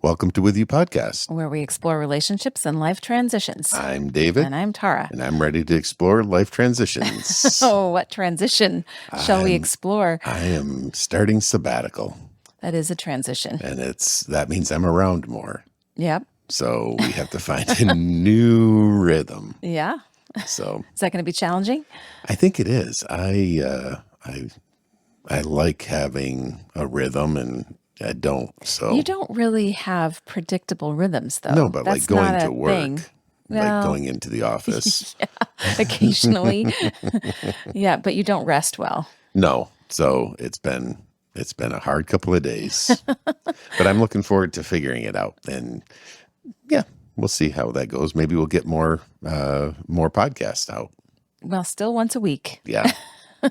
Welcome to With You Podcast, where we explore relationships and life transitions. I'm David. And I'm Tara. And I'm ready to explore life transitions. Oh, what transition shall we explore? I am starting sabbatical. That is a transition. And that means I'm around more. Yep. So we have to find a new rhythm. Yeah. So is that going to be challenging? I think it is. I like having a rhythm, and I don't. So you don't really have predictable rhythms, though. No, but that's like going not to a work, thing. Like going into the office. Yeah, occasionally. Yeah, but you don't rest well. No. So it's been a hard couple of days, but I'm looking forward to figuring it out. And yeah, we'll see how that goes. Maybe we'll get more podcasts out. Well, still once a week. Yeah,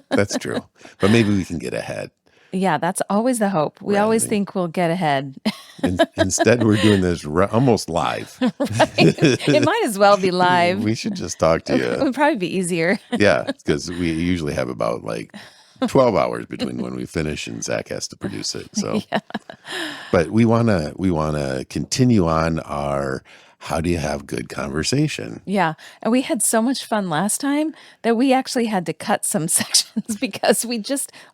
that's true. But maybe we can get ahead. Yeah, that's always the hope. We always think we'll get ahead. Instead, we're doing this almost live. Right. It might as well be live. We should just talk to you. It would probably be easier. Yeah, because we usually have about 12 hours between when we finish and Zach has to produce it. So, yeah. But we wanna continue on our how do you have good conversation? Yeah. And we had so much fun last time that we actually had to cut some sections because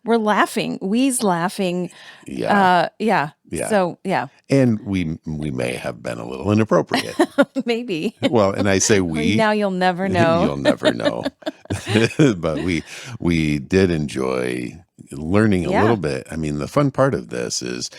we're laughing. We's laughing. Yeah. Yeah. So, yeah. And we may have been a little inappropriate. Maybe. Well, and I say we. Now you'll never know. You'll never know. But we did enjoy learning a little bit. I mean, the fun part of this is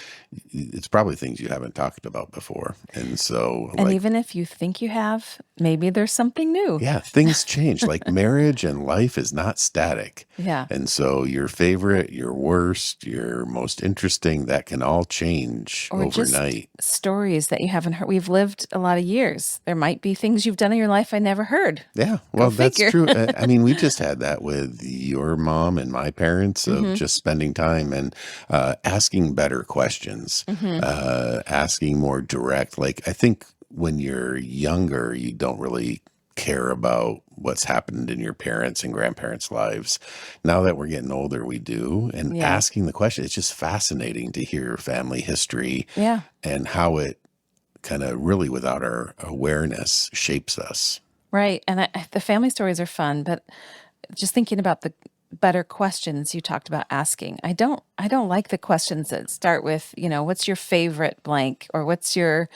it's probably things you haven't talked about before. And so, and even if you think you have, maybe there's something new. Yeah, things change. Like marriage and life is not static. Yeah. And so your favorite, your worst, your most interesting, that can all change or overnight. Just stories that you haven't heard. We've lived a lot of years. There might be things you've done in your life I never heard. Yeah, well, that's true. I mean, we just had that with your mom and my parents of just spending time and asking better questions, asking more direct. Like, I think when you're younger, you don't really care about what's happened in your parents' and grandparents' lives. Now that we're getting older, we do. And asking the question, it's just fascinating to hear family history and how it kind of really, without our awareness, shapes us. Right. And the family stories are fun, but just thinking about the better questions you talked about asking. I don't like the questions that start with, what's your favorite blank, or what's your,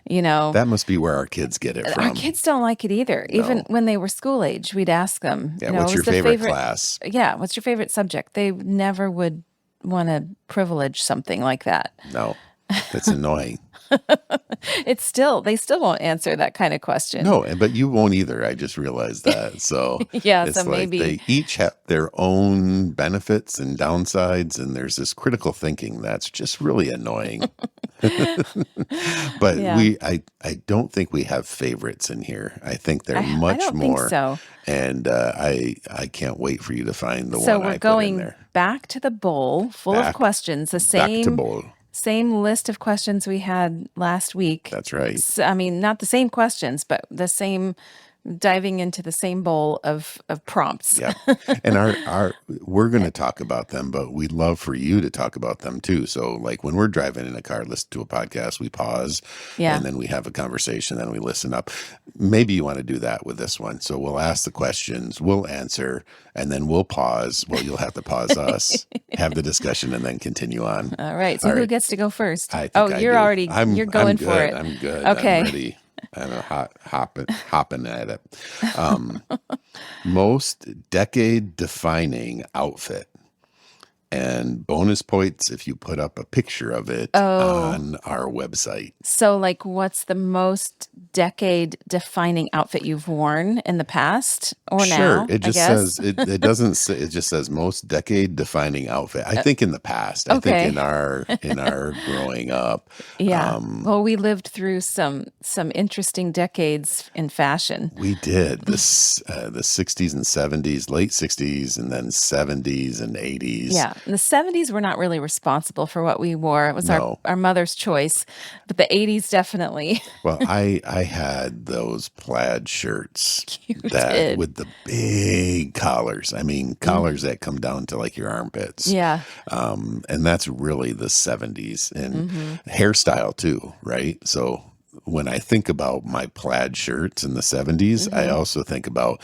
That must be where our kids get it from. Our kids don't like it either. No. Even when they were school age, we'd ask them, what's your favorite class? Yeah. What's your favorite subject? They never would want to privilege something like that. No, that's annoying. They still won't answer that kind of question. No, but you won't either. I just realized that. So yeah, it's so maybe they each have their own benefits and downsides, and there's this critical thinking that's just really annoying. But I don't think we have favorites in here. I think they're much I don't more. Think so. And I can't wait for you to find the one I put in there. So we're going back to the bowl full of questions. The same. Back to bowl. Same list of questions we had last week. That's right. I mean, not the same questions, but the same, diving into the same bowl of prompts. Yeah. And we're going to talk about them, but we'd love for you to talk about them too. So like when we're driving in a car, listen to a podcast, we pause and then we have a conversation, then we listen up. Maybe you want to do that with this one. So we'll ask the questions, we'll answer, and then we'll pause. Well, you'll have to pause us, have the discussion, and then continue on. All right. So who gets to go first? You're going for it. I'm good. Okay. I'm ready. I'm hopping at it. Most decade-defining outfit. And bonus points if you put up a picture of it on our website. So like what's the most decade-defining outfit you've worn in the past or now? Sure. It just says, it doesn't say, it just says most decade-defining outfit. I think in the past. I think in our growing up. Yeah. Well, we lived through some interesting decades in fashion. We did. The 60s and 70s, late 60s, and then 70s and 80s. Yeah. In the 70s, we're not really responsible for what we wore. It was No. our mother's choice, but the 80s definitely. Well, I had those plaid shirts You that did. with the big collars. I mean, collars that come down to like your armpits. Yeah. And that's really the 70s and Hmm. hairstyle too, right? So when I think about my plaid shirts in the 70s, I Hmm. also think about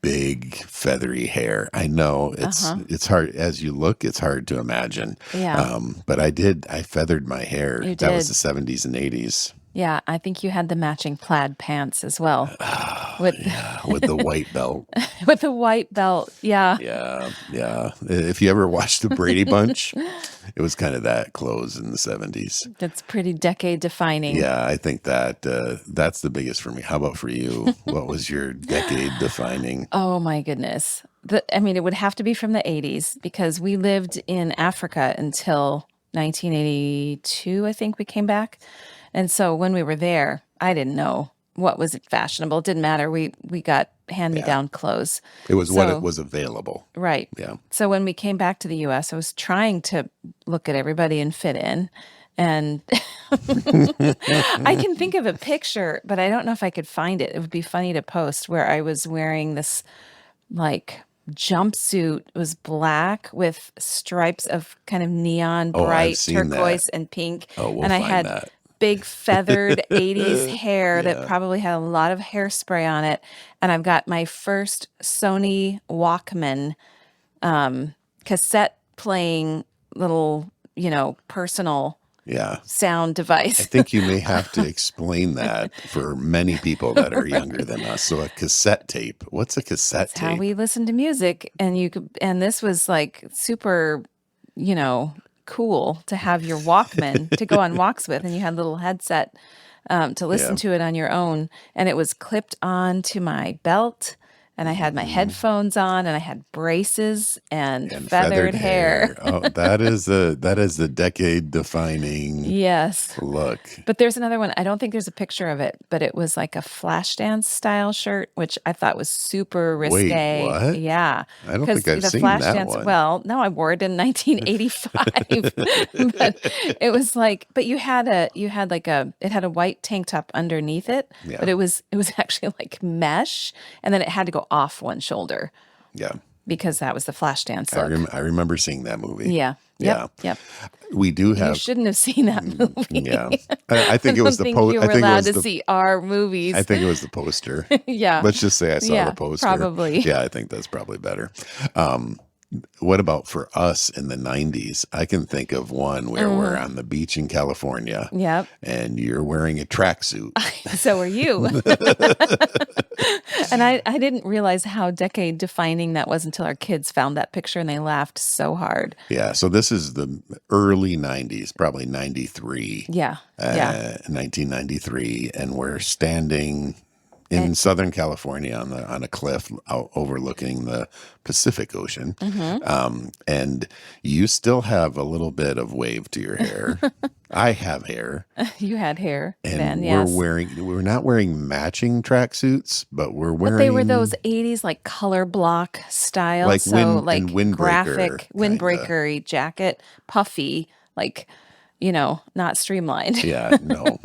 big feathery hair. I know Uh-huh. it's hard as you look, it's hard to imagine. Yeah, But I feathered my hair. you That was did. the 70s and 80s. Yeah, I think you had the matching plaid pants as well with Yeah, with the white belt. with the white belt. Yeah. Yeah, yeah. If you ever watched the Brady Bunch, it was kind of that clothes in the 70s. That's pretty decade defining. Yeah, I think that that's the biggest for me. How about for you? What was your decade defining? Oh my goodness. I mean, it would have to be from the 80s because we lived in Africa until 1982, I think we came back. And so when we were there, I didn't know what was fashionable. It didn't matter. We got Yeah, hand-me-down clothes. it was what it So, was available. right. Yeah, So when we came back to the US, I was trying to look at everybody and fit in. And I can think of a picture, but I don't know if I could find it. It would be funny to post where I was wearing this like jumpsuit. It was black with stripes of kind of neon oh, I've bright seen that. turquoise and pink. Oh, we'll And I find had that. big feathered 80s hair that Yeah, probably had a lot of hairspray on it. And I've got my first Sony Walkman cassette playing little, personal yeah. sound I device. think you may have to explain that for many people that are younger than us. So a cassette tape. What's a cassette It's how tape? we listened to music. And this was like super, you know, cool to have your Walkman to go on walks with. And you had a little headset to listen Yeah. to it on your own. And it was clipped on to my belt. And I had my Mhm. headphones on and I had braces and And feathered feathered hair. hair. Oh, that is the decade defining Yes. look. But there's another one. I don't think there's a picture of it, but it was like a flash dance style shirt, which I thought was super Wait, risque. what? Yeah. I don't Because think I've the seen flash that dance, one. well, no, I wore it in 1985. But it was like, but it had a white tank top underneath it, but Yeah, it was actually like mesh, and then it had to go off one shoulder yeah. because that was the flash dance look. I remember seeing that movie. Yeah. Yep. Yeah, Yep. we do You have. shouldn't have seen that Yeah, movie. I I think it was don't the think you I were think it allowed was to the. see our I movies. think it was the poster. Yeah. Let's just say I saw the Yeah, poster. probably. Yeah, I think that's probably better. Um, what about for us in the 90s? I can think of one where we're on the beach in California Yep. and you're wearing a tracksuit. So are you. And I didn't realize how decade defining that was until our kids found that picture and they laughed so hard. Yeah, so this is the early 90s, probably 93, Yeah. Yeah. 1993, and we're standing in And Southern California on a cliff out overlooking the Pacific Ocean. hmm. And you still have a little bit of wave to your hair. I have hair, You had hair and then, yes. we're not wearing matching tracksuits, but we're But they were wearing those 80s like color block style. like So like windbreaker graphic kind of. windbreakery jacket, puffy, like, not streamlined. Yeah, no.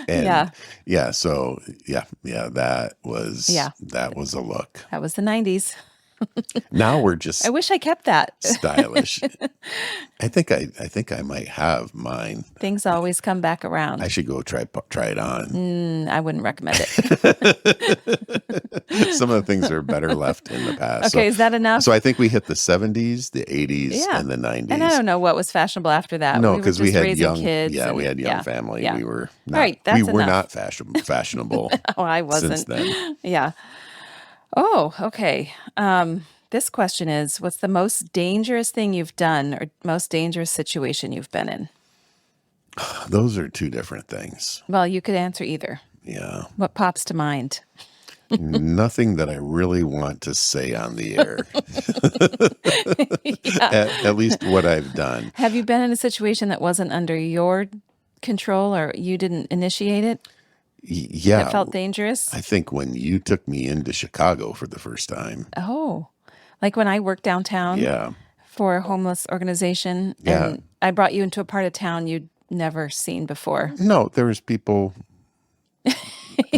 And Yeah. yeah, so yeah, Yeah. that was a look. That was the 90s. Now we're I just wish I kept that. stylish. I think I might have mine. Things always come back I around. should go try it on. I wouldn't recommend it. Some of the things are better left in the past. Okay, is that So enough? I think we hit the 70s, the 80s, Yeah. and the And I 90s. don't know what was fashionable after that. No, We were because we just had raising young, kids yeah, we and had young yeah. family. Yeah. We were All right, we that's were enough. not fashionable Oh, I since wasn't. then. Yeah. Oh, okay. This question is, what's the most dangerous thing you've done or most dangerous situation you've been in? Those are two different things. Well, you could answer either. Yeah. What pops to mind? Nothing that I really want to say on the air. Yeah. At least what I've done. Have you been in a situation that wasn't under your control or you didn't initiate it that Yeah, felt dangerous? I think when you took me into Chicago for the first time. Oh, like when I worked downtown Yeah. for a homeless organization, Yeah. and I brought you into a part of town you'd never seen before. No, there was people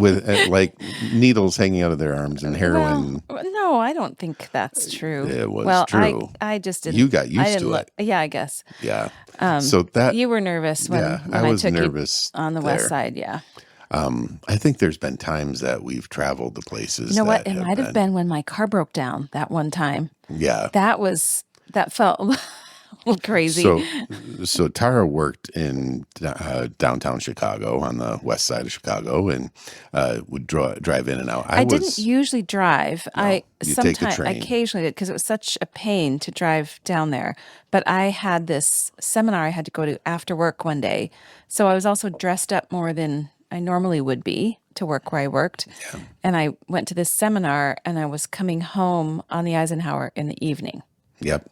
with like needles hanging out of their arms and Well, heroin. no, I don't think that's true. It was Well, true. I just You didn't. got I used didn't to look. it. Yeah, I guess. Yeah. So that, You were nervous yeah, when I I was took you nervous on the west there. side. Yeah. I think there's been times that we've traveled to You places know what? that It have might have been, been when my car broke down that one time. yeah. That felt a little crazy. So, so Tara worked in downtown Chicago on the west side of Chicago and would drive in and out. I I didn't was, usually drive. no, I you take the sometimes train. occasionally did because it was such a pain to drive down there. But I had this seminar I had to go to after work one day. So I was also dressed up more than I normally would be to work where I worked. And I went to this seminar and I was coming home on the Eisenhower in the evening. Yep.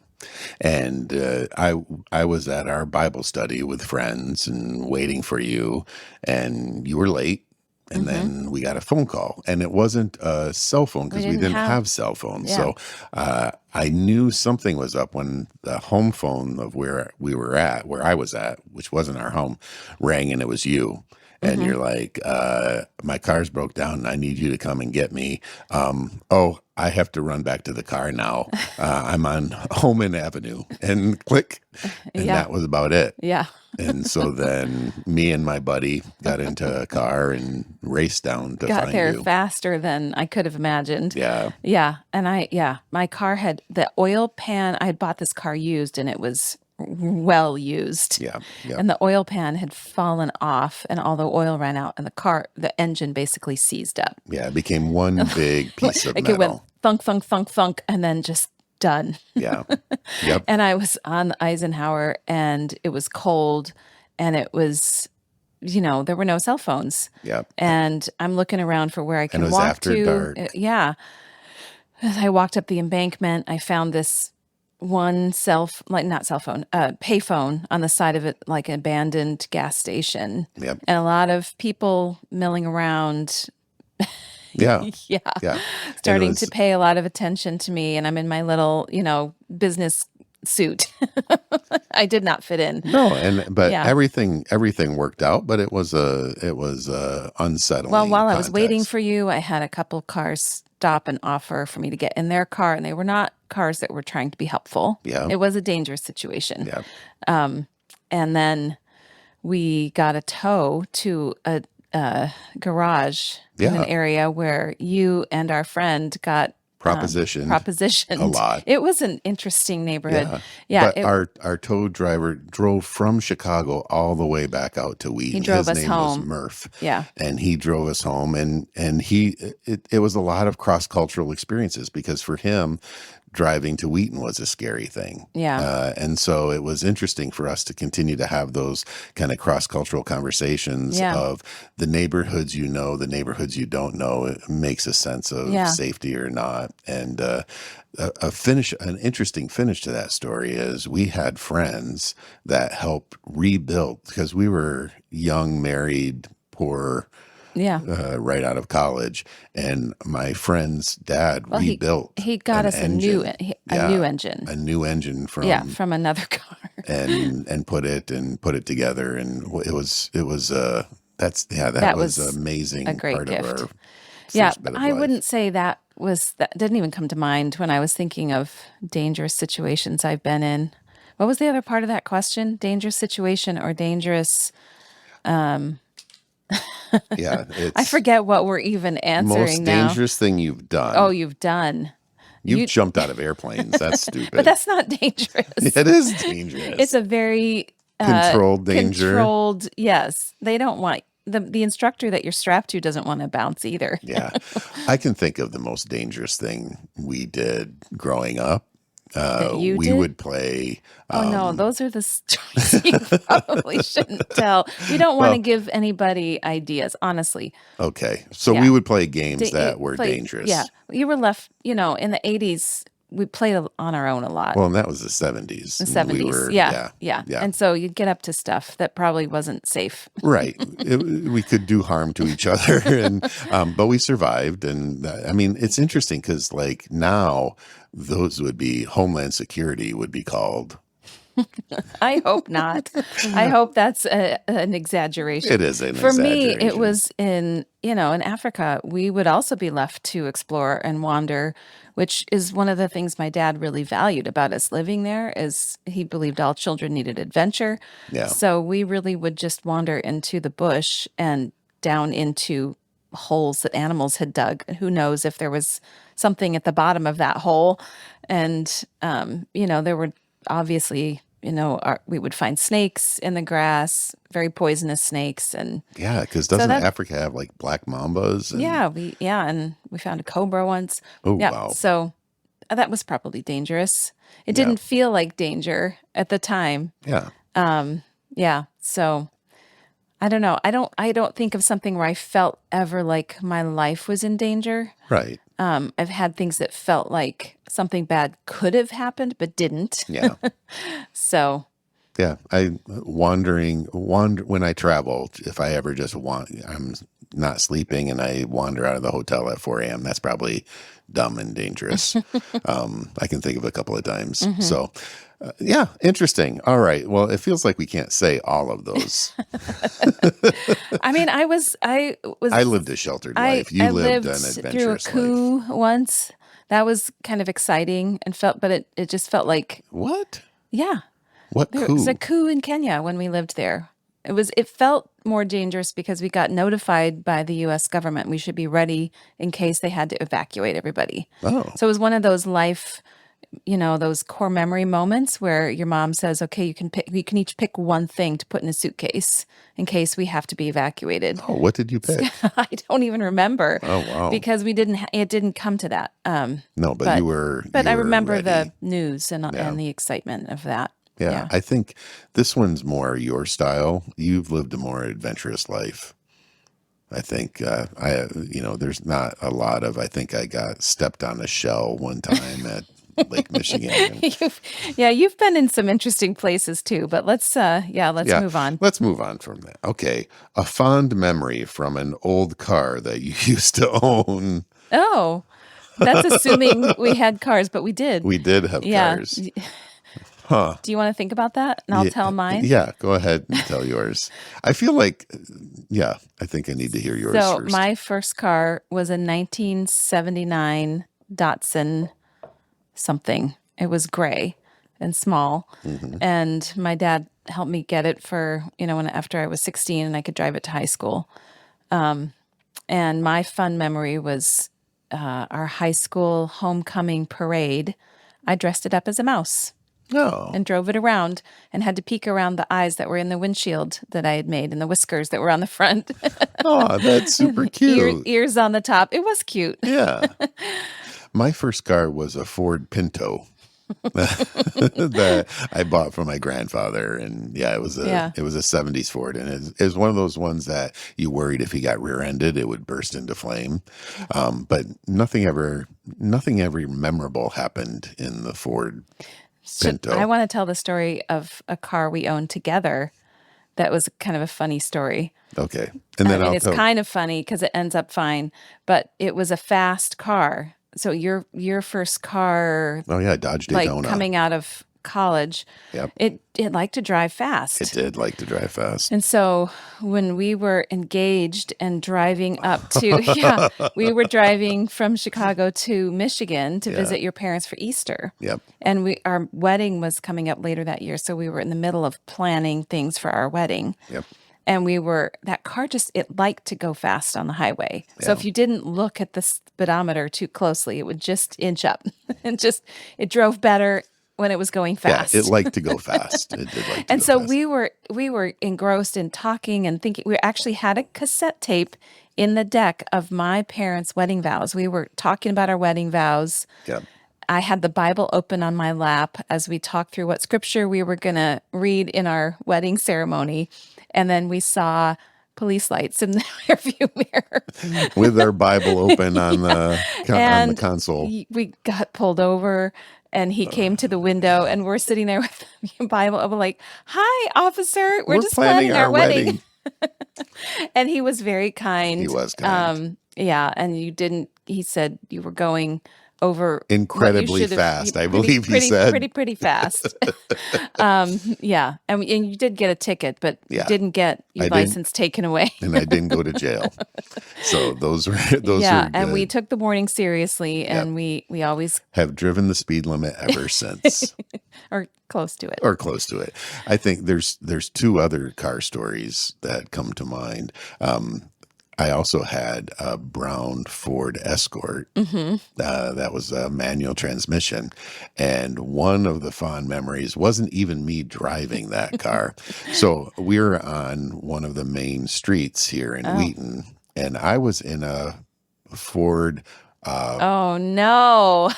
And I was at our Bible study with friends and waiting for you, and you were late. And then we got a phone call, and it wasn't a cell phone We because we didn't didn't have, have cell phones. yeah. So I knew something was up when the home phone of where we were at, where I was at, which wasn't our home, rang, and it was you. And you're like, my car's broke down and I need you to come and get me. Oh, I have to run back to the car now. I'm on Holman Avenue, and click. And Yeah. that was about it. Yeah. And so then me and my buddy got into a car and raced down to Got find there you. faster than I could have imagined. Yeah. Yeah. And my car had the oil pan. I had bought this car used and it was well used. Yeah. Yeah. And the oil pan had fallen off and all the oil ran out and the engine basically seized up. Yeah. It became one big piece of Like it went metal. thunk, thunk, thunk, thunk, and then just done. Yeah. Yep. And I was on the Eisenhower and it was cold and it was, there were no cell phones. Yep. And I'm looking around for where I And can it was walk after to. dark. Yeah. As I walked up the embankment, I found this one not cell phone, payphone on the side of it, like an abandoned gas station. Yep. And a lot of people milling around. Yeah. Yeah. Yeah. Starting was- to pay a lot of attention to me. And I'm in my little, business suit. I did not fit in. No, but Yeah. everything worked out, but it was unsettling. Well, while I was waiting context. for you, I had a couple cars stop and offer for me to get in their car, and they were not cars that were trying to be helpful. Yeah. It was a dangerous situation. Yeah. And then we got a tow to a garage in Yeah. an area where you and our friend got propositioned a lot. It was an interesting neighborhood. Yeah. Yeah. But our tow driver drove from Chicago all the way back out to Wheaton. He drove His us name was home. Murph. Yeah. And he drove us home, and it was a lot of cross-cultural experiences because for him, driving to Wheaton was a scary thing. Yeah. And so it was interesting for us to continue to have those kind of cross-cultural conversations Yeah. of the neighborhoods the neighborhoods you don't know. It makes a sense of Yeah. safety or not. And an interesting finish to that story is we had friends that helped rebuild because we were young, married, poor, Yeah. right out of college, and my friend's dad Well, rebuilt. he got an us a new engine. engine. A new engine from From another car. and put it together, and it was that That was was amazing a great part gift. of our Yeah, first bit of I life. wouldn't say that didn't even come to mind when I was thinking of dangerous situations I've been in. What was the other part of that question? Dangerous situation or dangerous? Yeah, it's I forget what we're even answering most now. dangerous thing you've done. Oh, you've done. You've jumped out of airplanes. That's stupid. But that's not dangerous. It is dangerous. It's a very controlled danger. Controlled, yes. They don't want the instructor that you're strapped to doesn't want to bounce either. Yeah. I can think of the most dangerous thing we did growing up. you We did? would play. Oh no, those are the stories you probably shouldn't tell. We don't want to give anybody ideas, honestly. Okay. So Yeah. we would play games Da- that were play- dangerous. Yeah, you were left. In the 80s, we played on our own a lot. Well, and that was the 70s. The And we 70s. were, Yeah. yeah, Yeah. yeah. And so you'd get up to stuff that probably wasn't safe. Right. We could do harm to each other, but we survived. And I mean, it's interesting because, like, now those would be Homeland Security would be called. I hope not. I hope that's an exaggeration. It is an For me, it exaggeration. was in Africa, we would also be left to explore and wander, which is one of the things my dad really valued about us living there is he believed all children needed adventure. Yeah. So we really would just wander into the bush and down into holes that animals had dug. Who knows if there was something at the bottom of that hole. And, there were obviously, we would find snakes in the grass, very poisonous snakes. And Yeah, because so doesn't that, Africa have like black mambas? And and we found a cobra once. oh, Yeah. wow. So that was probably dangerous. It Yeah. didn't feel like danger at the time. Yeah. Yeah. So I don't know. I don't think of something where I felt ever like my life was in danger. Right. I've had things that felt like something bad could have happened, but didn't. Yeah. So Yeah. When I travel, if I ever just I'm not sleeping and I wander out of the hotel at 4 a.m., that's probably dumb and dangerous. I can think of a couple of times. Mm-hmm. So, yeah, interesting. All right. Well, it feels like we can't say all of those. I mean, I lived a sheltered life. You I lived an through a adventurous life. coup once. That was kind of exciting and but it just felt like, What? yeah, What there coup? was a coup in Kenya when we lived there. It felt more dangerous because we got notified by the US government we should be ready in case they had to evacuate everybody. Oh, So it was one of those those core memory moments where your mom says, okay, you can each pick one thing to put in a suitcase in case we have to be evacuated. oh, what did you pick? I don't even remember. Oh, wow. Because it didn't come to that. No, but you were. But I were remember ready. the news and Yeah. the excitement of that. Yeah, I think this one's more your style. You've lived a more adventurous life. I think there's not a lot of. I think I got stepped on a shell one time at Lake Michigan. You've been in some interesting places too, but let's move on. Let's move on from that. Okay, a fond memory from an old car that you used to own. Oh, that's assuming we had cars, but we did. We did have cars. Huh. Do you want to think about that? And I'll tell mine. Yeah, go ahead and tell yours. I feel like, I think I need to hear yours So first. my first car was a 1979 Datsun something. It was gray and small. Mm-hmm. And my dad helped me get it for, after I was 16 and I could drive it to high school. And my fun memory was our high school homecoming parade. I dressed it up as a mouse. Oh. And drove it around and had to peek around the eyes that were in the windshield that I had made and the whiskers that were on the front. Oh, that's super cute. Ears on the top. It was cute. Yeah. My first car was a Ford Pinto that I bought from my grandfather. And it was a 70s Ford. And it was one of those ones that you worried if he got rear-ended, it would burst into flame. But nothing ever memorable happened in the Ford Pinto. I want to tell the story of a car we owned together. That was kind of a funny story. Okay. And then it's kind of funny because it ends up fine, but it was a fast car. So your first car, oh yeah, Dodge Daytona, like coming out of college, yep, it liked to drive fast. It did like to drive fast. And so when we were engaged and driving up to, we were driving from Chicago to Michigan to visit your parents for Easter. Yep. And our wedding was coming up later that year. So we were in the middle of planning things for our wedding. Yep. And that car it liked to go fast on the highway. So if you didn't look at the speedometer too closely, it would just inch up and it drove better when it was going fast. Yeah, it liked to go fast. It did like to and go so fast. we were engrossed in talking and thinking. We actually had a cassette tape in the deck of my parents' wedding vows. We were talking about our wedding vows. Yep. I had the Bible open on my lap as we talked through what scripture we were going to read in our wedding ceremony. And then we saw police lights in the rearview mirror. with our Bible open on the And console. we got pulled over and he came to the window and we're sitting there with the Bible. We're like, "Hi, officer. We're We're just planning planning our our wedding." wedding. And he was very He kind. was kind. Yeah, and he said you were going over what you Incredibly should have fast, I believe he said. pretty fast. Yeah, and you did get a ticket, but you Yeah, didn't get your I didn't, license taken away. and I didn't go to jail. So those Yeah, are and we good. took the warning seriously, Yep. and we always Have driven the speed limit ever since. are close to it. Or close to it. I think there's two other car stories that come to mind. I also had a brown Ford Escort. That was a manual transmission. And one of the fond memories wasn't even me driving that car. So we were on one of the main streets here in Oh, Wheaton, and I was in a Ford. oh no!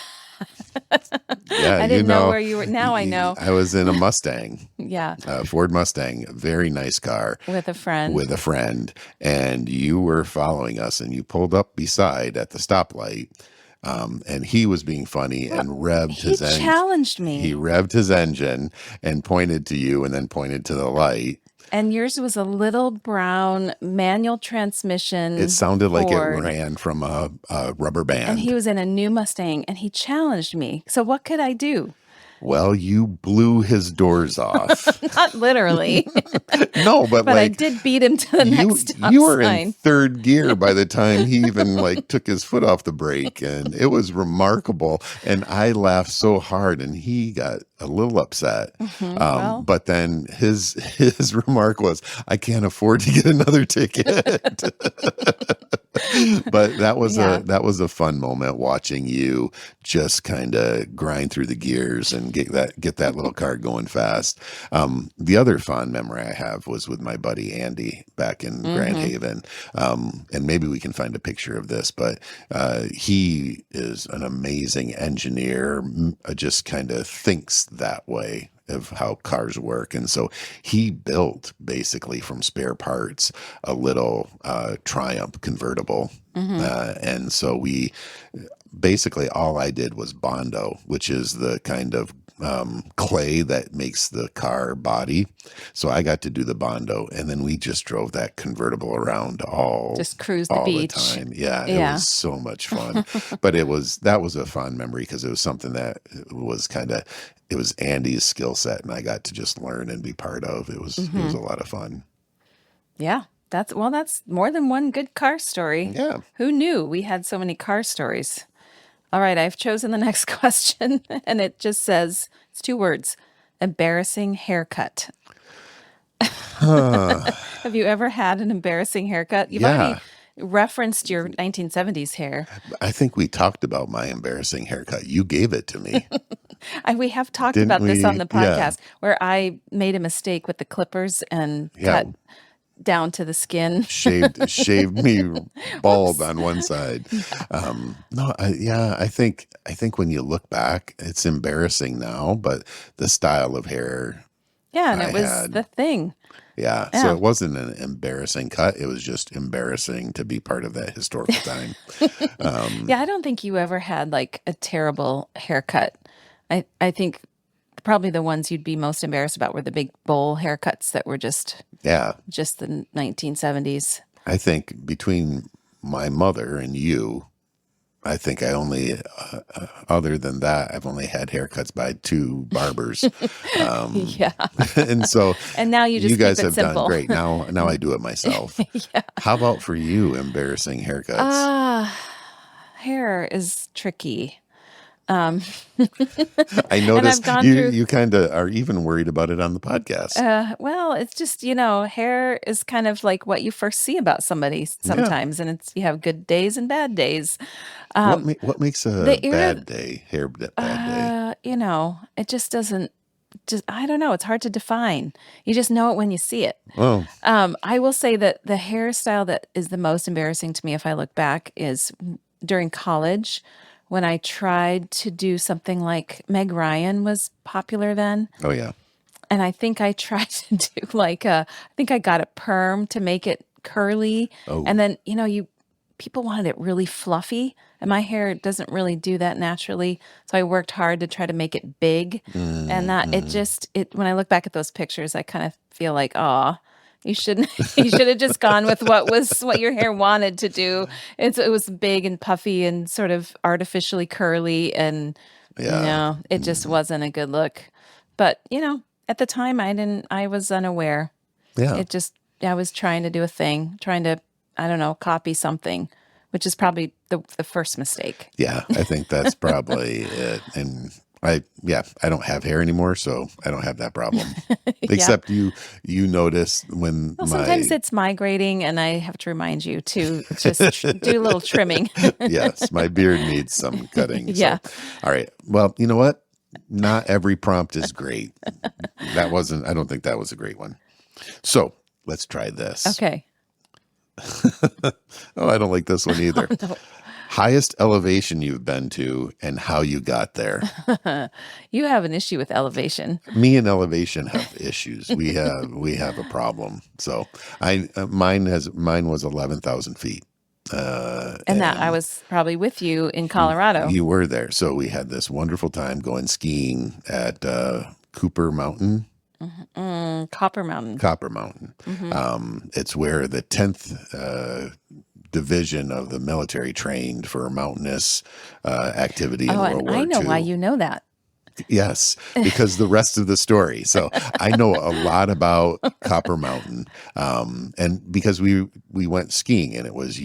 Yeah, I you didn't know know, where you were. Now I know. I was in a Mustang, Yeah, Ford Mustang, a very nice car. with a friend. With a friend, and you were following us, and you pulled up beside at the stoplight, and he was being funny Well, and revved he his engine. challenged He me. revved his engine and pointed to you, and then pointed to the light. And yours was a little brown manual It transmission sounded like it Ford. ran from a rubber And he band. was in a new Mustang and he challenged me. So what could I do? Well, you blew his doors off. Not literally, No, but but I like did beat him to the next stop you were in sign. third gear by the time he even like took his foot off the brake, and it was remarkable. And I laughed so hard, and he got a little upset. Well, But then his remark was, "I can't afford to get another ticket." But yeah. that was a fun moment watching you just kind of grind through the gears and get that little car going fast. The other fond memory I have was with my buddy Andy back in Grand hmm Haven, and maybe we can find a picture of this. But he is an amazing engineer, just kind of thinks that way of how cars work. And so he built basically from spare parts a little Triumph convertible. hmm And so we basically all I did was Bondo, which is the kind of clay that makes the car body. So I got to do the Bondo, and then we just drove that convertible around Just cruise the all the beach. time. Yeah, it Yeah. was so much fun. But that was a fun memory because it was something that was kind of it was Andy's skill set, and I got to just learn and be part of. It was hmm a lot of fun. Yeah. That's more than one good car story. Yeah. Who knew we had so many car stories? All right, I've chosen the next question, and it just says it's two words: embarrassing haircut. Huh. Have you ever had an embarrassing haircut? You've already Yeah. referenced your 1970s hair. I think we talked about my embarrassing haircut. You gave it to me, We have talked didn't about this on we? the Yeah. podcast where I made a mistake with the clippers and Yeah. cut down to the skin. Shaved me bald Whoops. on one side. No, yeah, I think when you look back, it's embarrassing now, but the style of hair Yeah, and I it was had, the thing. yeah. So Yeah. it wasn't an embarrassing cut. It was just embarrassing to be part of that historical time. Um, Yeah, I don't think you ever had like a terrible haircut. I think probably the ones you'd be most embarrassed about were the big bowl haircuts that were yeah, just the 1970s. I think between my mother and you, I think I only, other than that, I've only had haircuts by two barbers. Um, Yeah. and so And now you you just keep guys it have done simple. great. Now I do it myself. Yeah. How about for you, embarrassing haircuts? Ah, hair is tricky. Um, I and I've noticed gone through, you kind of are even worried about it on the podcast. well, it's just, hair is kind of like what you first see about somebody Yeah. sometimes, and you have good days and bad days. Um, What makes a the ear, bad day, bad day? it just doesn't, just, I don't know. It's hard to define. You just know it when you see it. Oh, I will say that the hairstyle that is the most embarrassing to me, if I look back, is during college when I tried to do something like Meg Ryan was popular then. oh yeah. And I think I tried to do I think I got a perm to make it curly. Oh, And then, people wanted it really fluffy, and my hair doesn't really do that naturally. So I worked hard to try to make it big. And that it mm-hmm. just, when I look back at those pictures, I kind of feel like, oh, you shouldn't, you should have just gone with what your hair wanted to do. It was big and puffy and sort of artificially curly. And Yeah. no, it just Mhm. wasn't a good look. But, at the time I was unaware. Yeah. It just, I was trying to do a thing, trying to, I don't know, copy something, which is probably the first mistake. Yeah. I think that's probably it. And I don't have hair anymore, so I don't have that problem. Yeah. Except you notice when Well, sometimes my it's migrating, and I have to remind you to just do a little trimming. yes, my beard needs some cutting. So, Yeah. all right. Well, you know what? Not every prompt is great. I don't think that was a great one. So let's try this. Okay. Oh, I don't like this one either. No. Highest elevation you've been to and how you got there. You have an issue with elevation. Me and elevation have issues. We have a problem. So mine was 11,000 feet. And that I was probably with you in Colorado. You were there. So we had this wonderful time going skiing at Copper Mountain. Copper Mountain. Copper Mountain. It's where the 10th division of the military trained for mountainous activity in Oh, World and War I know II. why you know that. Yes, because the rest of the story. So I know a lot about Copper Mountain, and because we went skiing, and it was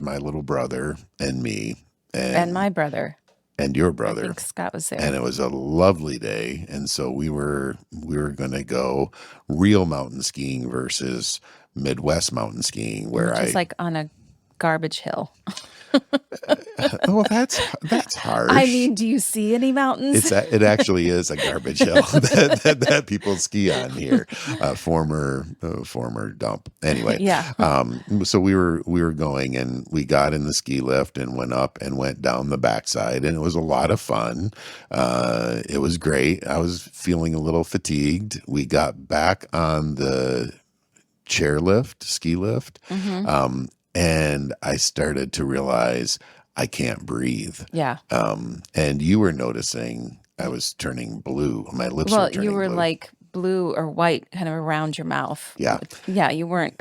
my little brother, and me, And my brother. and your I brother, think Scott was there. and it was a lovely day. And so we were going to go real mountain skiing versus Midwest mountain skiing, where Just like on a garbage hill. oh, that's harsh. I mean, do you see any mountains? It actually is a garbage hill that people ski on here, former dump. Anyway, Yeah. So we were going, and we got in the ski lift and went up and went down the backside, and it was a lot of fun. It was great. I was feeling a little fatigued. We got back on the ski lift, and I started to realize I can't breathe. Yeah. And you were noticing I was turning blue. My lips were Well, turning you were blue. like blue or white kind of around your mouth. Yeah. Yeah, you weren't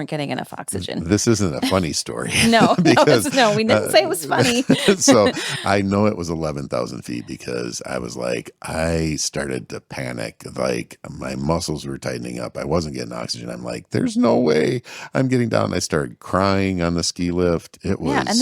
getting enough oxygen. This isn't a funny story. No, because, no, we didn't say it was funny. So I know it was 11,000 feet because I started to panic. Like my muscles were tightening up. I wasn't getting oxygen. I'm like, there's no way I'm getting down. I started crying on the ski lift. It was And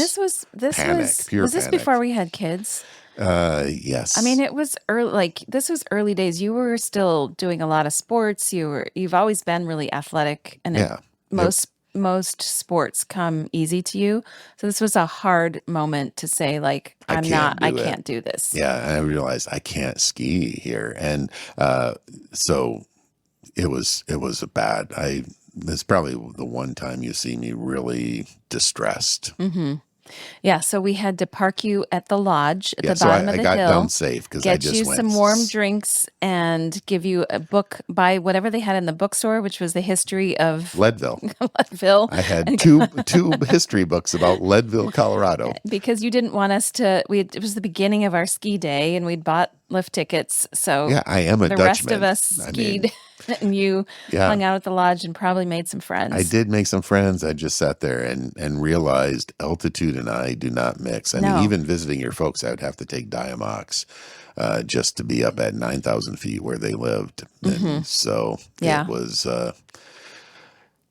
pure was this panic. before we had kids? Yes. I mean, it was early. Like this was early days. You were still doing a lot of sports. You've always been really athletic, and Yeah. most sports come easy to you. So this was a hard moment to say, like, I can't do this. Yeah, and I realized I can't ski here, and so it was a bad. It's probably the one time you see me really distressed. Yeah, so we had to park you at the lodge at the So bottom of I the got hill, down safe because I get just you went some warm drinks, and give you a book, buy whatever they had in the bookstore, which was the history of Leadville. Leadville, I had two history books about Leadville, Colorado. because you didn't want us to. It was the beginning of our ski day, and we'd bought lift tickets. So Yeah, I am a the Dutchman. rest of us I mean, skied, and you Yeah. hung out at the lodge and probably made some friends. I did make some friends. I just sat there and realized altitude and I do not mix. I No. mean, even visiting your folks, I would have to take Diamox just to be up at 9,000 feet where they lived. And so Yeah. it was,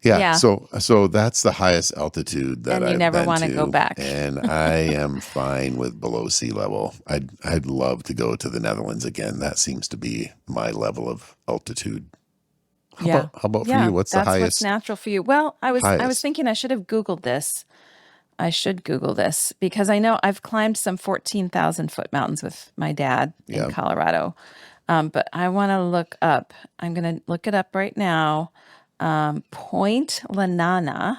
Yeah. So that's the highest altitude that And you I've never been wanna to, go back. and I am fine with below sea level. I'd love to go to the Netherlands again. That seems to be my level of altitude. How about for you? What's the That's highest? natural for you. Well, I was highest? thinking I should have Googled this. I should Google this because I know I've climbed some 14,000-foot mountains with my dad Yeah. in Colorado. But I want to look up. I'm going to look it up right now. Point Lanana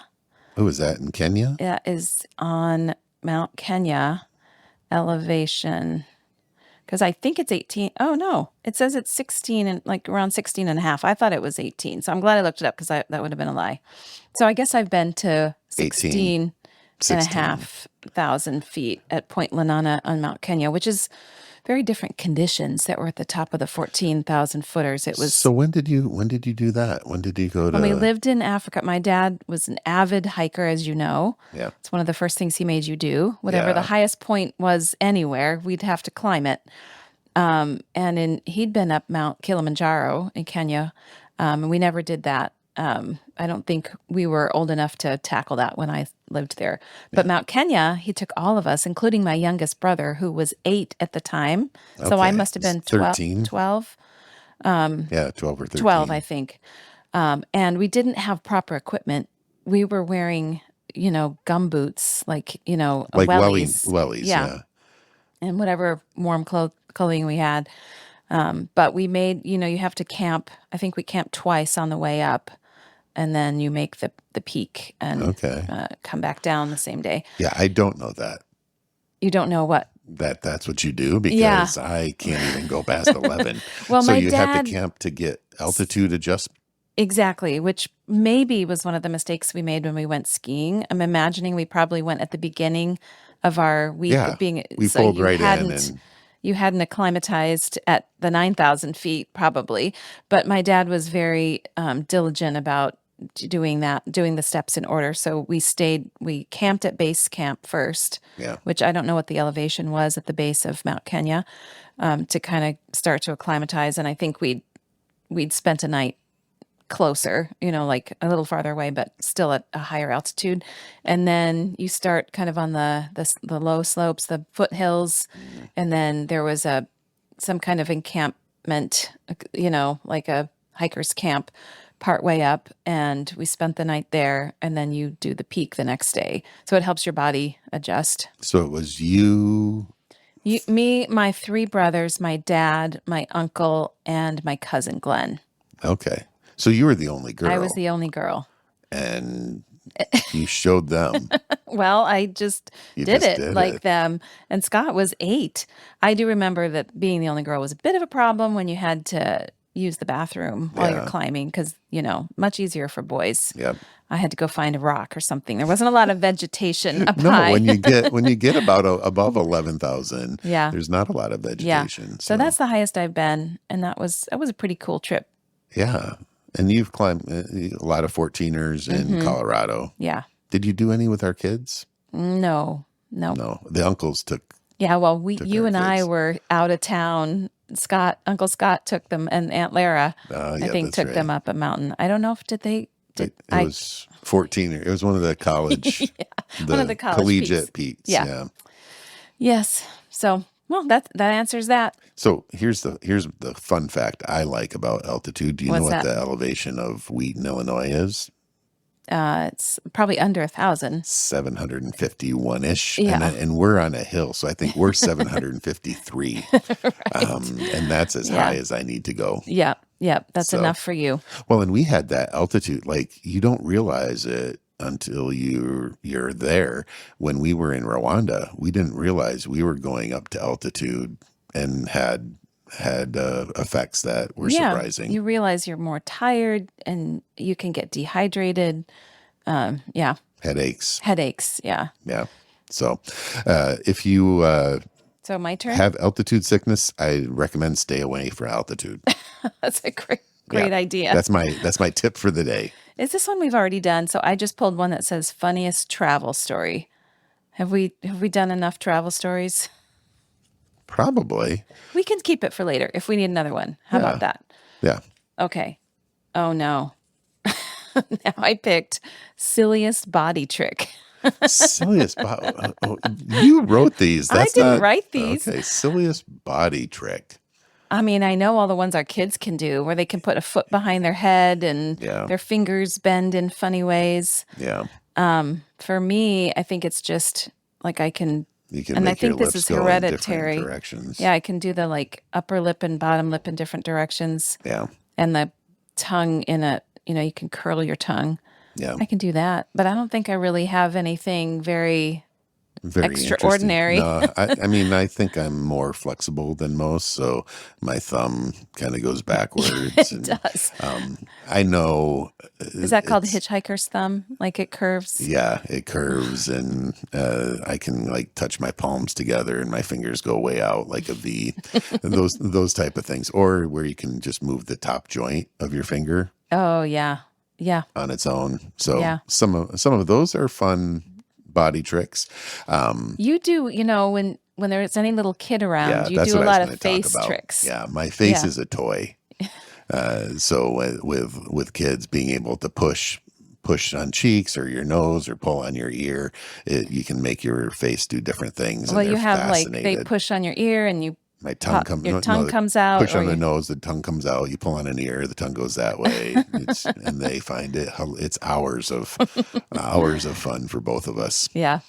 Oh, is that in Kenya? is on Mount Kenya elevation. because I think it's 18. Oh, no, it says it's 16 and like around 16 and a half. I thought it was 18. So I'm glad I looked it up because that would have been a lie. So I guess I've been to 18, 16 and a 16. half thousand feet at Point Lanana on Mount Kenya, which is very different conditions that were at the top of the 14,000 footers. It So was when did you do that? When did you go when we to? lived in Africa. My dad was an avid hiker, as you know. Yeah. It's one of the first things he made you do. Whatever the Yeah. highest point was anywhere, we'd have to climb it. He'd been up Mount Kilimanjaro in Kenya, and we never did that. I don't think we were old enough to tackle that when I lived there. But Yeah. Mount Kenya, he took all of us, including my youngest brother, who was 8 at the time. So I Okay. must have It's been 13. 12, Yeah, 12 or 12, I 13. think. And we didn't have proper equipment. We were wearing, gum boots, like, Like wellies. wellies, Yeah. yeah. And whatever warm clothing we had. But we made, you have to camp. I think we camped twice on the way up, and then you make the peak and Okay. come back down the same day. Yeah, I don't know that. You don't know what? That's what you do Yeah. because I can't even go past 11. Well, So my you have to dad, camp to get altitude adjust. exactly, which maybe was one of the mistakes we made when we went skiing. I'm imagining we probably went at the beginning of our week Yeah. of being, We so pulled right in and you hadn't acclimatized at the 9,000 feet probably, but my dad was very diligent about doing the steps in order. So we camped at base camp first, yeah. which I don't know what the elevation was at the base of Mount Kenya, to kind of start to acclimatize. And I think we'd spent a night closer, like a little farther away, but still at a higher altitude. And then you start kind of on the low slopes, the foothills, and then there was some kind of encampment, like a hiker's camp part way up, and we spent the night there, and then you do the peak the next day. So it helps your body adjust. So it was you. Me, my 3 brothers, my dad, my uncle, and my cousin Glenn. Okay. So you were the only I was girl the only girl. and you showed them. Well, I just You did just it did like it. them. And Scott was 8. I do remember that being the only girl was a bit of a problem when you had to use the bathroom while you're Yeah. climbing because, much easier for boys. Yep. I had to go find a rock or something. There wasn't a lot of vegetation up No, high. when you get about above 11,000, Yeah. there's not a lot of Yeah. vegetation. So that's the highest I've been. And that was a pretty cool trip. yeah. And you've climbed a lot of 14ers in Colorado. Yeah. Did you do any with our kids? No. No. The uncles took. Yeah, well, you our and I kids. were out of town. Uncle Scott took them, and Aunt Lara, I Yeah, think, that's took right. them up a mountain. I don't know if did It I was 14. It was one of the college, one of the college collegiate peaks. Yeah. Yeah. Yes. So, well, that answers that. So here's the fun fact I like about altitude. Do you know What's what that? the elevation of Wheaton, Illinois is? It's probably under 1,000. 751 ish. Yeah. And we're on a hill, so I think we're 753. And that's as high as I need to go. Yeah. Yeah. That's So- enough for you. Well, and we had that altitude, like you don't realize it until you're there. When we were in Rwanda, we didn't realize we were going up to altitude and had effects that were surprising. You realize you're more tired and you can get dehydrated. Yeah. Headaches. Headaches. Yeah. Yeah. So if you So my turn. have altitude sickness, I recommend stay away from altitude. That's a great Yeah. idea. That's my tip for the day. Is this one we've already done? So I just pulled one that says funniest travel story. Have we done enough travel stories? Probably. We can keep it for later if we need another one. How about that? Yeah. Okay. Oh no. Now I picked silliest body trick. Silliest you wrote these. I That's didn't not write these. Okay, silliest body trick. I mean, I know all the ones our kids can do where they can put a foot behind their head and Yeah. their fingers bend in funny ways. Yeah. For me, I think it's just like I can, You can and make I think your this lips is go in hereditary. different directions. Yeah, I can do the like upper lip and bottom lip in different directions, Yeah. and the tongue in a, you can curl your tongue. Yeah. I can do that, but I don't think I really have anything very very interesting. extraordinary. No, I mean, I think I'm more flexible than most, so my thumb kind of goes backwards, It and does. um, I know Is that called it's hitchhiker's thumb? Like it curves? yeah, it curves, and I can like touch my palms together, and my fingers go way out like a V. Those type of things, or where you can just move the top joint of your finger Oh, yeah. Yeah. on its own. So Yeah. some of those are fun body tricks. You do, when there's any little kid around, Yeah, you that's do a what I was lot going of to talk face about. tricks. Yeah, my face Yeah. is a toy. So with kids being able to push on cheeks or your nose or pull on your ear, you can make your face do different things, Well, and they're you have like they fascinated. push on your ear and you My tongue pop, comes your no, tongue comes out, push or on the you, nose, the tongue comes out. You pull on an ear, the tongue goes that way. And they find it's hours of fun for both of us. yeah.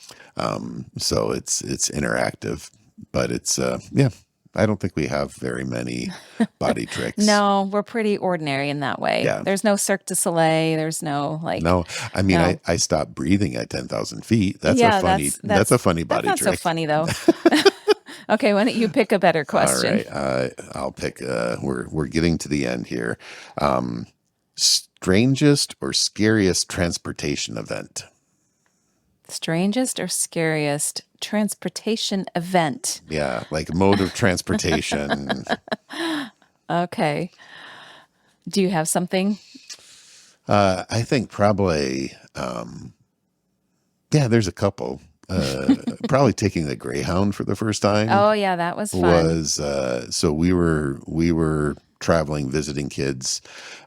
So it's interactive, but it's yeah. I don't think we have very many body tricks. No, we're pretty ordinary in that way. Yeah. There's no Cirque du Soleil. There's no like, No, I mean, no. I stopped breathing at 10,000 feet. Yeah, That's a funny that's body not so trick. funny though. Okay, why don't you pick a better All question? right. I'll pick, we're getting to the end here. Strangest or scariest transportation event? Strangest or scariest transportation event? Yeah. Like mode of transportation. Okay. Do you have something? I think probably, yeah, there's a couple. Probably taking the Greyhound for the first time Oh yeah, that was fun. was so we were traveling visiting kids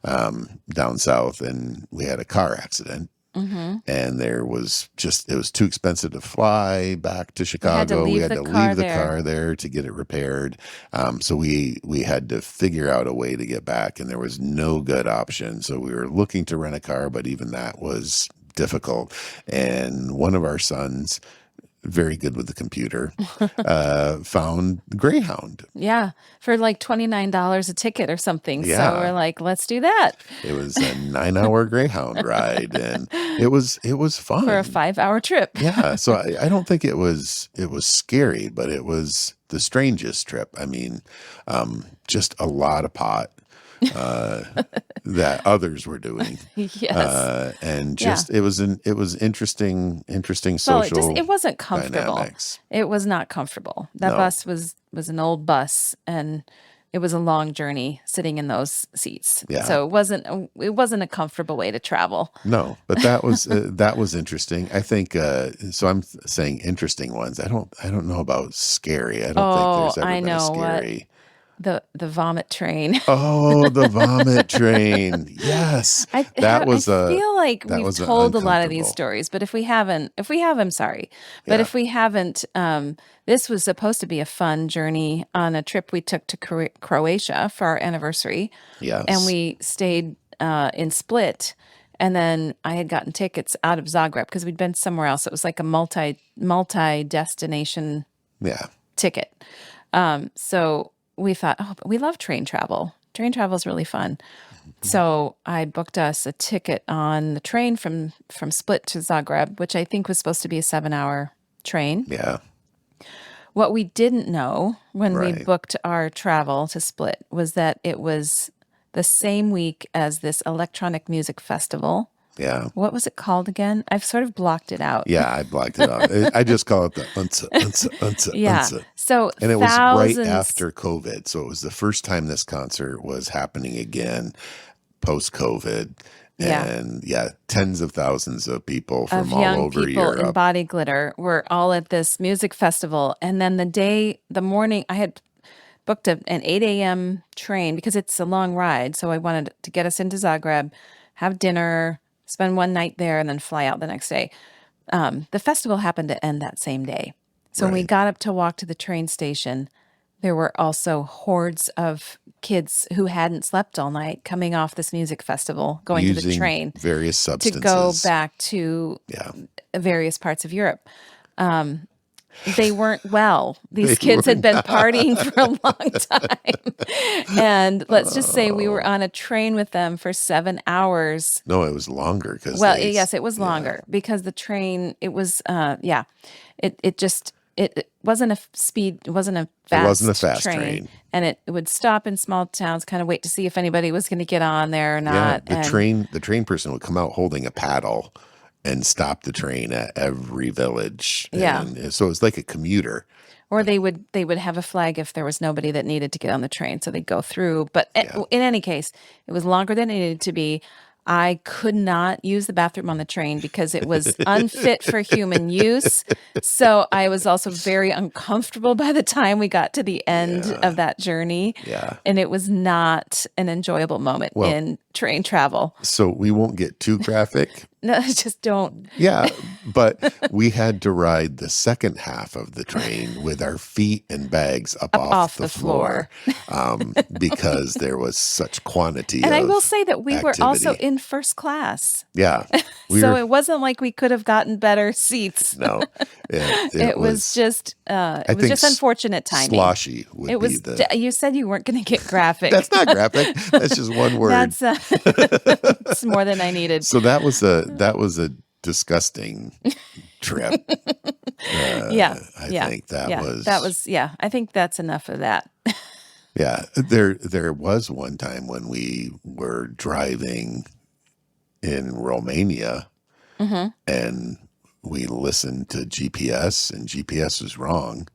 down south, and we had a car accident, Mm-hmm. and it was too expensive to fly back to We had to Chicago. We leave had the to car leave the there. car there to get it repaired. So we had to figure out a way to get back, and there was no good option. So we were looking to rent a car, but even that was difficult. And one of our sons, very good with the computer, found Greyhound. Yeah, for like $29 a ticket or something. So we're Yeah, like, let's do that it was a 9-hour Greyhound ride, and it was for a fun. 5-hour trip. Yeah, so I don't think it was scary, but it was the strangest trip. I mean, just a lot of pot uh, that others were doing, Yes. and Yeah. just it was interesting Well, social it wasn't comfortable. dynamics. It was not comfortable. That No, bus was an old bus, and it was a long journey sitting in those seats. yeah, So it wasn't a comfortable way to travel. no, but that was interesting. I think so. I'm saying interesting ones. I don't know about scary. I don't think Oh, there's ever I been a know what scary. the vomit train. Oh, the vomit train. Yes, I feel like that we've was told a lot of these uncomfortable. stories, but if we haven't, I'm sorry. But Yeah. if we haven't, this was supposed to be a fun journey on a trip we took to Croatia for our anniversary, and Yes. we stayed in Split. And then I had gotten tickets out of Zagreb because we'd been somewhere else. It was like a multi destination Yeah. ticket. So we thought, oh, but we love train travel. Train travel is really fun. So I booked us a ticket on the train from Split to Zagreb, which I think was supposed to be a 7-hour train. Yeah. What we didn't know when we Right. booked our travel to Split was that it was the same week as this electronic music festival. Yeah. What was it called again? I've sort of blocked it out. Yeah. I blocked it out. I just call it the unsa, unsa, unsa, Yeah. unsa. So And it was right thousands. after COVID. So it was the first time this concert was happening again post COVID. Yeah. And yeah, tens of thousands of people Of from all young over people in Europe. body glitter were all at this music festival. And then the morning, I had booked an 8 a.m. train because it's a long ride. So I wanted to get us into Zagreb, have dinner, spend one night there, and then fly out the next day. The festival happened to end that same day. So when we Right. got up to walk to the train station, there were also hordes of kids who hadn't slept all night coming off this music festival, going to the Using train various to go substances. back to Yeah. various parts of Europe. they weren't well. They These kids had were been partying not. for a long time. And let's just say we were Oh, on a train with them for 7 hours. no, it was longer because Well, yes, it was yeah, longer because the train, it was, yeah, it just, it wasn't a speed, it wasn't a it wasn't a fast fast train. train. And it would stop in small towns, kind of wait to see if anybody was going to get on there or Yeah, not. And the train person would come out holding a paddle and stop the train at every village, yeah, and so it was like a commuter. or they would have a flag if there was nobody that needed to get on the train, so they'd go through. But Yeah. in any case, it was longer than it needed to be. I could not use the bathroom on the train because it was unfit for human use. So I was also very uncomfortable by the time we got to the end Yeah. of that journey. Yeah. And it was not an enjoyable moment Well, in train travel. so we won't get too graphic. No, just don't. Yeah, but we had to ride the second half of the train with our feet and bags up Up off off the the floor, floor. because there was such quantity And I will of say that we were also activity. in first class. Yeah, we So were. it wasn't like we could have gotten better seats. No, it It was was. just I it was think just unfortunate timing. sloshy would It be was the. you said you weren't going to get graphic. That's not graphic. That's just one word. That's it's more than I needed. So that was a disgusting trip. Yeah. I Yeah. think that Yeah. was. That was yeah, I think that's enough of that. Yeah, there was one time when we were driving in Romania Hmm. and we listened to GPS and GPS was wrong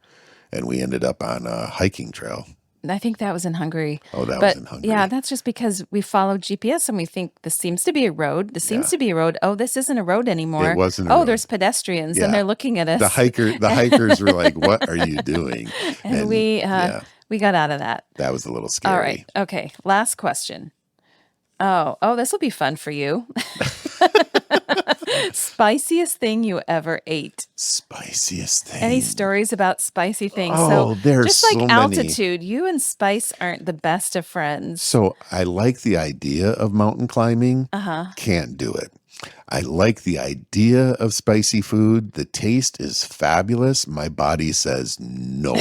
and we ended up on a hiking trail. I think that was in Hungary. Oh, that was But in yeah, Hungary. that's just because we followed GPS and we think this seems to be a road. This seems Yeah, to be a road. Oh, this isn't a road it anymore. wasn't a Oh, road. there's pedestrians and Yeah, they're looking at the us. hikers were like, "What are you doing?" And And yeah, we got out of that. that was a little All right. scary. Okay. Last question. Oh, this will be fun for you. Spiciest thing you ever ate. Spiciest Any thing. stories about spicy things? So, Oh, there's just like so many. altitude, you and spice aren't the best of friends. So I like the idea of mountain climbing, Uh-huh. can't do it. I like the idea of spicy food. The taste is fabulous. My body says no.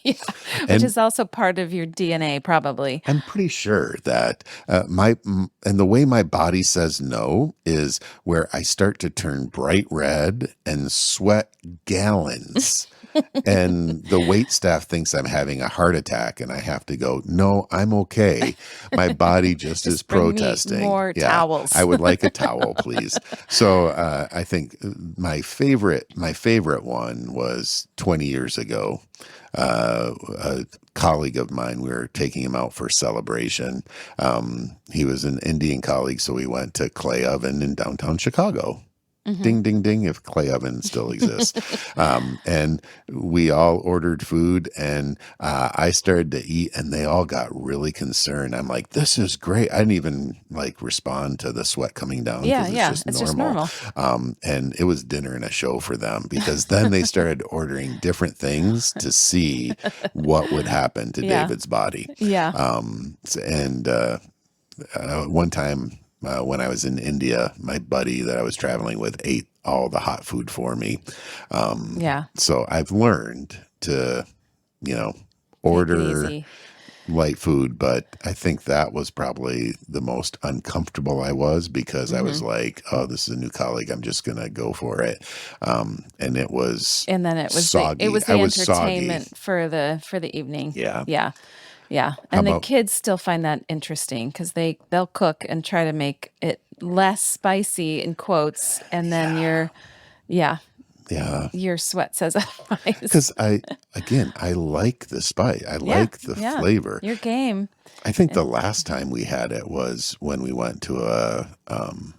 Yeah, which And is also part of your DNA, probably. I'm pretty sure that and the way my body says no is where I start to turn bright red and sweat gallons. And the wait staff thinks I'm having a heart attack, and I have to go, no, I'm okay. My body just is Just bring me protesting. more Yeah, towels. I would like a towel, please. So I think my favorite one was 20 years ago. A colleague of mine, we were taking him out for celebration. He was an Indian colleague, so we went to Clay Oven in downtown Chicago. Hmm. Ding, ding, ding, if Clay Oven still exists. And we all ordered food, and I started to eat, and they all got really concerned. I'm like, this is great. I didn't even like respond to the sweat coming down Yeah, because it's yeah, just it's just normal. normal. And it was dinner and a show for them because then they started ordering different things to see what would happen to Yeah, David's body. yeah, And one time when I was in India, my buddy that I was traveling with ate all the hot food for me. yeah. So I've learned to, you know, Take it order easy. light food, but I think that was probably the most uncomfortable I was because I was Hmm. like, oh, this is a new colleague. I'm just going to go for it. And it was And then it soggy. was I the was soggy. entertainment for the evening. Yeah. Yeah. Yeah. How And the about, kids still find that interesting because they'll cook and try to make it less spicy in quotes, and then yeah, yeah, yeah. your sweat says otherwise. Because I like the spice. I Yeah, like the yeah. flavor. Your game. I think the last time we had it was when we went to a And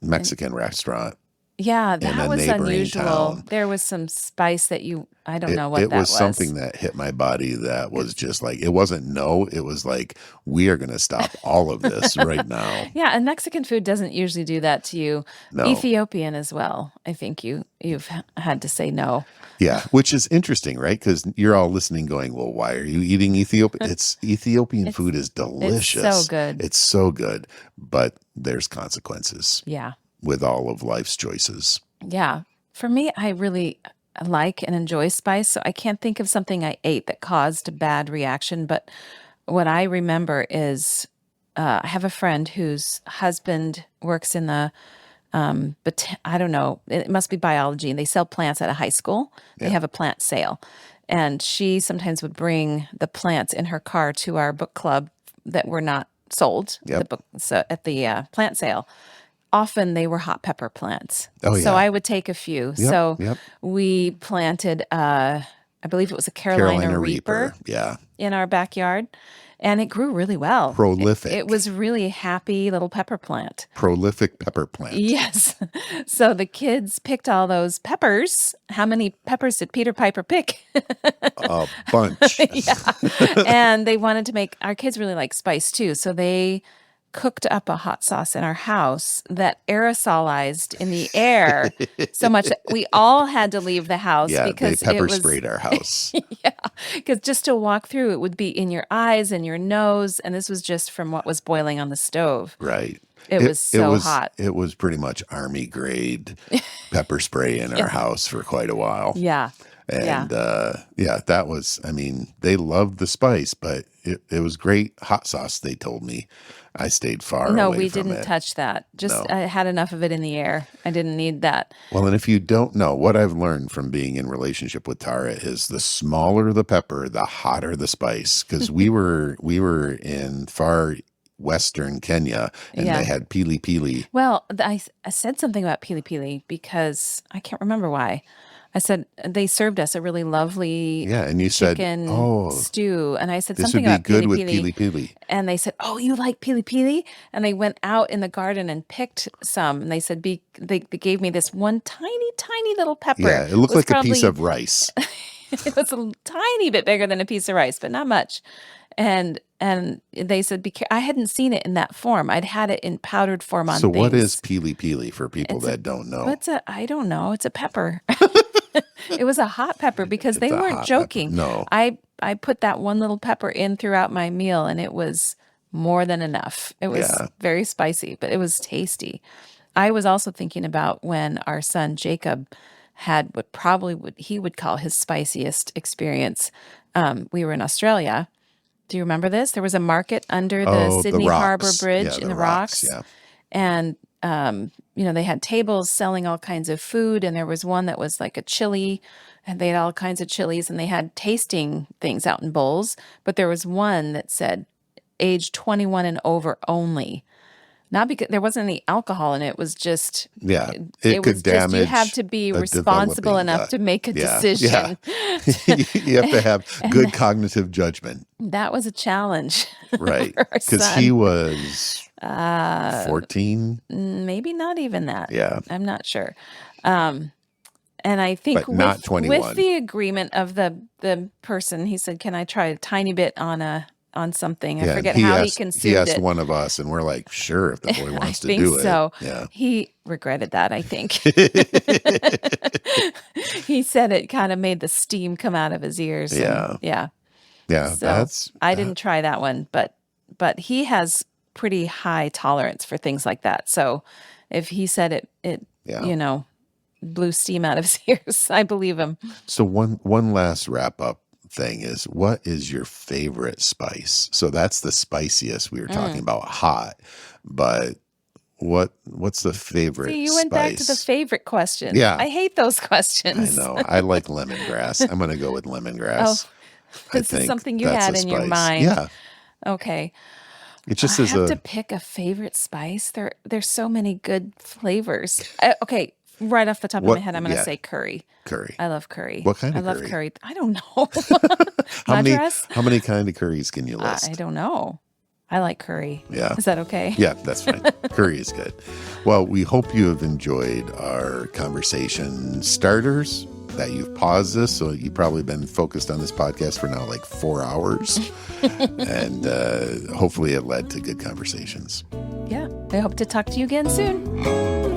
Mexican restaurant yeah, in that a was neighboring unusual. town. There was some spice that I don't know what It that was was. something that hit my body that was just like, it wasn't no, it was like, we are going to stop all of this right now. Yeah, and Mexican food doesn't usually do that to you. No. Ethiopian as well. I think you've had to say no. Yeah, which is interesting, right? Because you're all listening going, well, why are you eating Ethiopian? Ethiopian It's food is it's so delicious. good. It's so good, but there's consequences Yeah. with all of life's choices. Yeah. For me, like and enjoy spice. So I can't think of something I ate that caused a bad reaction. But what I remember is I have a friend whose husband works in the but I don't know, it must be biology, and they sell plants at a high school. They Yeah. have a plant sale. And she sometimes would bring the plants in her car to our book club that were not sold the Yep. book so at the plant sale. Often they were hot pepper plants. Oh, So yeah. I would take a few. Yep. So Yep. we planted I believe it was a Carolina Carolina Reaper Reaper. Yeah. in our backyard, and it grew really well. It Prolific. was really happy little pepper plant. Prolific pepper plant. Yes. So the kids picked all those peppers. How many peppers did Peter Piper pick? A bunch. Yeah. And they wanted to make, our kids really like spice too. So they cooked up a hot sauce in our house that aerosolized in the air so much that we all had to leave the house Yeah, they because pepper it was, sprayed our house. yeah, because just to walk through it would be in your eyes and your nose. And this was just from what was boiling on the stove. Right. It was so hot. It was pretty much army grade pepper spray in Yeah. our house for quite a while. Yeah. And that was, I mean, they loved the spice, but it was great hot sauce, they told me. I stayed far No, away we from didn't it. touch that. Just No. I had enough of it in the air. I didn't need that. Well, and if you don't know, what I've learned from being in relationship with Tara is the smaller the pepper, the hotter the spice. Because we were in far western Kenya, and Yeah. they had pili pili. Well, I said something about pili pili because I can't remember why. I said they served us a really lovely Yeah, and you said, chicken "Oh, stew, and I said this would something be about good pili with pili, pili pili." and they said, "Oh, you like pili pili?" And they went out in the garden and picked some, and they said, they gave me this one tiny little pepper. Yeah, it looked was like a piece probably- of rice. It was a tiny bit bigger than a piece of rice, but not much. And they said, I hadn't seen it in that form. I'd had it in powdered form on So things. what is pili pili for people that don't know? I don't know. It's a pepper. It was a hot pepper because they It's a weren't hot joking. pepper. No. I put that one little pepper in throughout my meal, and it was more than enough. It was Yeah. very spicy, but it was tasty. I was also thinking about when our son Jacob had what he would call his spiciest experience. We were in Australia. Do you remember this? There was a market under the Oh, the Sydney Harbor rocks. Bridge Yeah, in the the rocks, rocks. yeah. And they had tables selling all kinds of food, and there was one that was like a chili, and they had all kinds of chilies, and they had tasting things out in bowls. But there was one that said age 21 and over only. Not because there wasn't any alcohol in it. It was just Yeah, it it was could just damage. you have to be a responsible developing enough gut. to make a Yeah, decision. You have to have good cognitive judgment, That was a challenge. right? for our Because son. he was 14. Maybe not even that. Yeah. I'm not sure. And I think But not 21. with the agreement of the person, he said, "Can I try a tiny bit on something?" I Yeah, forget and how he asked, consumed he asked it. one of us, and we're like, "Sure, if the boy I wants to think do it." so. Yeah. He regretted that, I think. He said it kind of made the steam come out of his ears. Yeah. Yeah. Yeah, So I didn't try that one, but he has pretty high tolerance for things like that. So if he said it Yeah. blew steam out of his ears, I believe him. So one last wrap up thing is, what is your favorite spice? So that's the spiciest. We were talking about hot, but what's the favorite See, you went back to the spice? favorite question. Yeah. I hate those I questions. know. I like lemongrass. I'm going to go with lemongrass. I This is think something you that's had a in your spice. mind. Yeah. Okay. It just I is have a to pick a favorite spice. There's so many good flavors. Okay, right off the top of my head, I'm going to say curry. curry. I love curry. What kind of I love curry? curry. I don't know. How many Madras? how many kind of curries can you list? I don't know. I like curry. Yeah. Is that okay? Yeah, that's fine. Curry is good. Well, we hope you have enjoyed our conversation starters, that you've paused this. So you've probably been focused on this podcast for now like 4 hours. And hopefully it led to good conversations. Yeah. I hope to talk to you again soon.